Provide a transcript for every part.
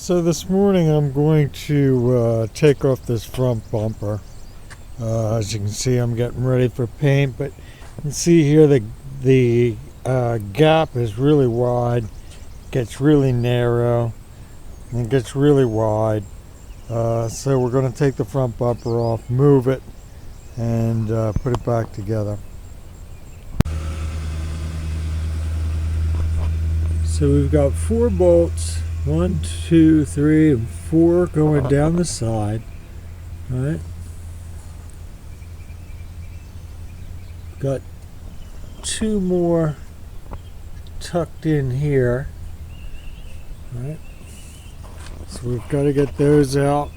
So this morning I'm going to take off this front bumper. As you can see, I'm getting ready for paint, but you can see here the gap is really wide, gets really narrow, and it gets really wide. So we're going to take the front bumper off, move it, and put it back together. So we've got 4 bolts, 1, 2, 3, and 4 going down the side. All right. Got 2 more tucked in here. All right. So we've got to get those out,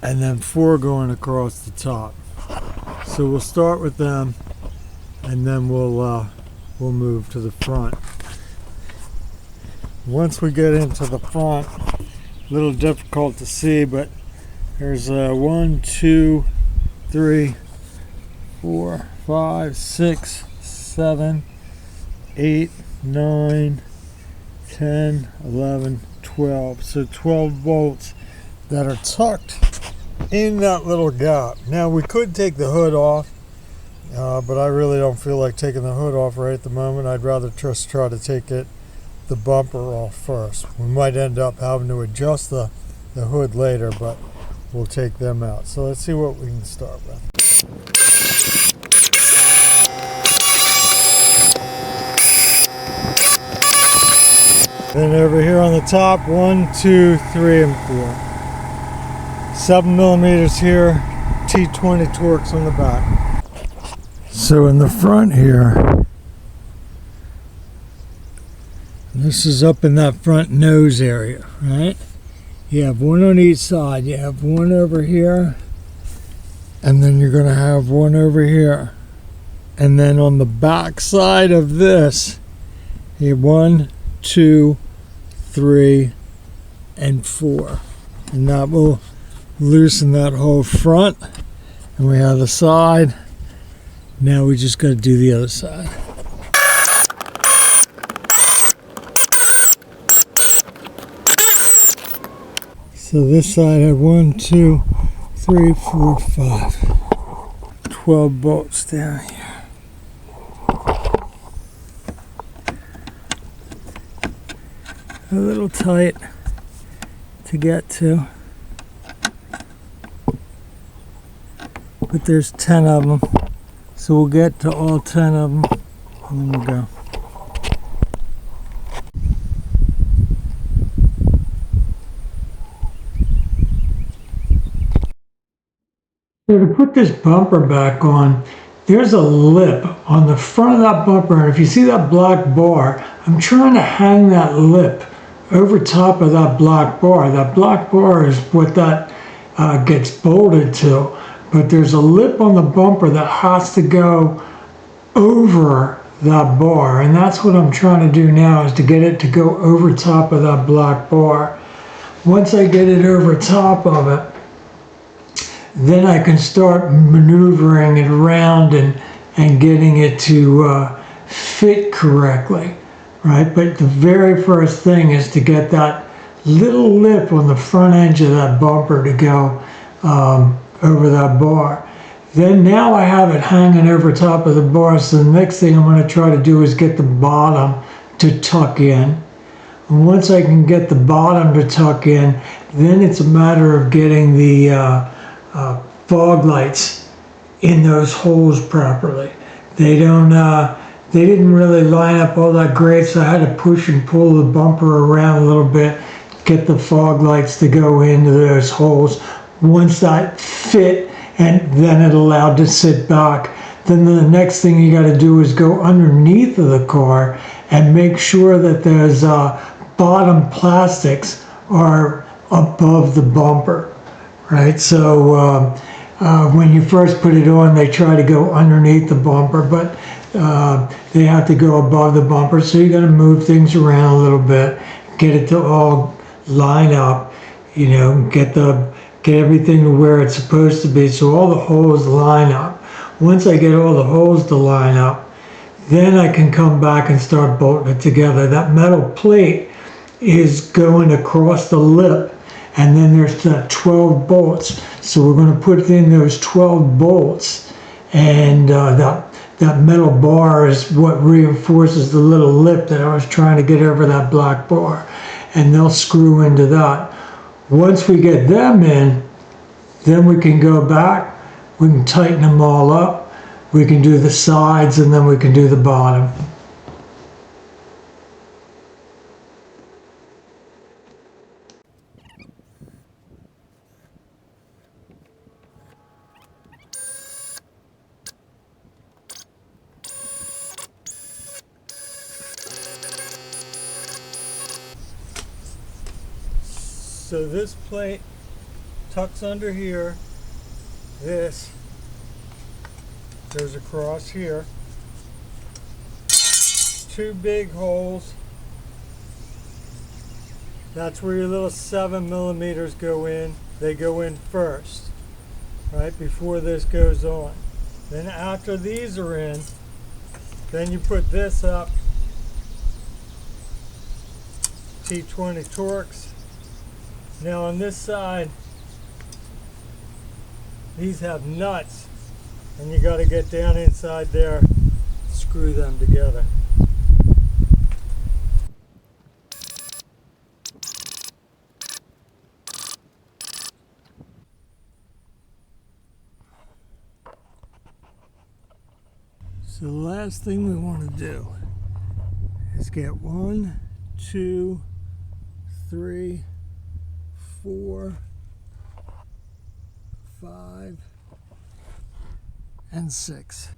and then 4 going across the top. So we'll start with them, and then we'll move to the front. Once we get into the front, a little difficult to see, but there's 1, 2, 3, 4, 5, 6, 7, 8, 9, 10, 11, 12. So 12 bolts that are tucked in that little gap. Now we could take the hood off, but I really don't feel like taking the hood off right at the moment. I'd rather just try to take the bumper off first. We might end up having to adjust the hood later, but we'll take them out. So let's see what we can start with. Then over here on the top, 1, 2, 3, and 4. 7 millimeters here, T20 Torx on the back. So in the front here, this is up in that front nose area, right? You have 1 on each side. You have 1 over here, and then you're going to have 1 over here. And then on the back side of this, you have 1, 2, 3, and 4. And that will loosen that whole front. And we have the side. Now we just got to do the other side. So this side had 1, 2, 3, 4, 5. 12 bolts down here. A little tight to get to, but there's 10 of them. So we'll get to all 10 of them, and then we'll go. So to put this bumper back on, there's a lip on the front of that bumper, and if you see that black bar, I'm trying to hang that lip over top of that black bar. That black bar is what that gets bolted to. But there's a lip on the bumper that has to go over that bar, and that's what I'm trying to do now, is to get it to go over top of that black bar. Once I get it over top of it, then I can start maneuvering it around and getting it to fit correctly, right? But the very first thing is to get that little lip on the front edge of that bumper to go over that bar. Then now I have it hanging over top of the bar, so the next thing I'm going to try to do is get the bottom to tuck in. And once I can get the bottom to tuck in, then it's a matter of getting the fog lights in those holes properly. They didn't really line up all that great, so I had to push and pull the bumper around a little bit, get the fog lights to go into those holes. Once that fit, and then it allowed to sit back, then the next thing you got to do is go underneath of the car and make sure that those bottom plastics are above the bumper, right? So when you first put it on, they try to go underneath the bumper, but they have to go above the bumper. So you got to move things around a little bit, get it to all line up, you know, get everything to where it's supposed to be, so all the holes line up. Once I get all the holes to line up, then I can come back and start bolting it together. That metal plate is going across the lip, and then there's the 12 bolts. So we're going to put in those 12 bolts, and that metal bar is what reinforces the little lip that I was trying to get over that black bar, and they'll screw into that. Once we get them in, then we can go back, we can tighten them all up, we can do the sides, and then we can do the bottom. So this plate tucks under here, this goes across here, 2 big holes, that's where your little 7mm go in. They go in first, right, before this goes on. Then after these are in, then you put this up, T20 Torx. Now on this side, these have nuts, and you got to get down inside there, screw them together. So the last thing we want to do is get 1, 2, 3, 4, 5, and 6.